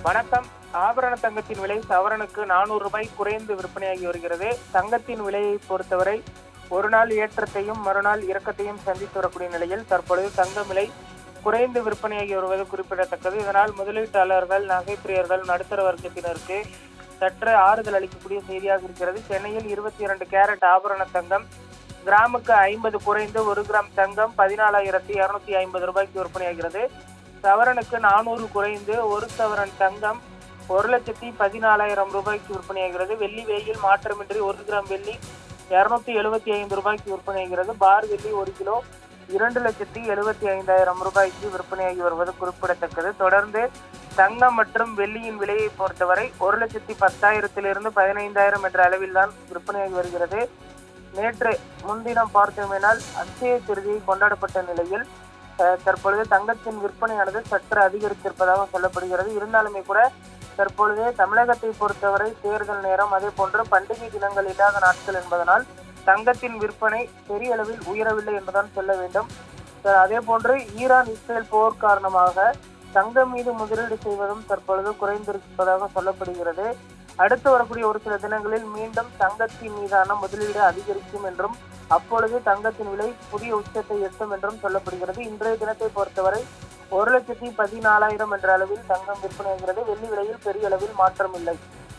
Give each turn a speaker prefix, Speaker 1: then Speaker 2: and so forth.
Speaker 1: வணக்கம். ஆபரண தங்கத்தின் விலை சவரனுக்கு ₹400 குறைந்து விற்பனையாகி வருகிறது. தங்கத்தின் விலையை பொறுத்தவரை ஒரு நாள் ஏற்றத்தையும் மறுநாள் இறக்கத்தையும் சந்தித்து வரக்கூடிய நிலையில் தற்பொழுது தங்கம் விலை குறைந்து விற்பனையாகி வருவது குறிப்பிடத்தக்கது. இதனால் முதலீட்டாளர்கள், நகைப்பிரியர்கள், நடுத்தர வர்க்கத்தினருக்கு சற்று ஆறுதல் அளிக்கக்கூடிய செய்தியாக இருக்கிறது. சென்னையில் 22 கேரட் ஆபரண தங்கம் கிராமுக்கு 50 குறைந்து 1 கிராம் தங்கம் ₹14,250 விற்பனையாகிறது. சவரனுக்கு 400 குறைந்து 1 சவரன் தங்கம் ₹1,14,000 விற்பனையாகிறது. வெள்ளி விலையில் மாற்றமின்றி 1 கிராம் வெள்ளி ₹275 விற்பனையாகிறது. பார் வெள்ளி 1 கிலோ ₹2,75,000 விற்பனையாகி வருவது குறிப்பிடத்தக்கது. தொடர்ந்து தங்கம் மற்றும் வெள்ளியின் விலையை பொறுத்தவரை 1,10,000 15,000 என்ற அளவில் தான் விற்பனையாகி வருகிறது. நேற்று முன்தினம் பார்த்தோமேனால் அட்சய திருதியை கொண்டாடப்பட்ட நிலையில் தற்பொழுது தங்கத்தின் விற்பனையானது சற்று அதிகரித்திருப்பதாக சொல்லப்படுகிறது. இருந்தாலுமே கூட தற்பொழுது தமிழகத்தை பொறுத்தவரை தேர்தல் நேரம், அதே போன்று பண்டிகை தினங்கள் இல்லாத நாட்கள் என்பதனால் தங்கத்தின் விற்பனை பெரிய அளவில் உயரவில்லை என்றுதான் சொல்ல வேண்டும். அதே போன்று ஈரான் இஸ்ரேல் போர் காரணமாக தங்கம் மீது முதலீடு செய்வதும் தற்பொழுது குறைந்திருப்பதாக சொல்லப்படுகிறது. அடுத்து வரக்கூடிய ஒரு சில தினங்களில் மீண்டும் தங்கத்தின் மீதான முதலீடு அதிகரிக்கும் என்றும் அப்பொழுது தங்கத்தின் விலை புதிய உச்சத்தை எட்டும் என்றும் சொல்லப்படுகிறது. இன்றைய தினத்தை பொறுத்தவரை 1,14,000 என்ற அளவில் தங்கம் விற்பனையாகிறது. வெள்ளி விலையில் பெரிய அளவில் மாற்றம் இல்லை.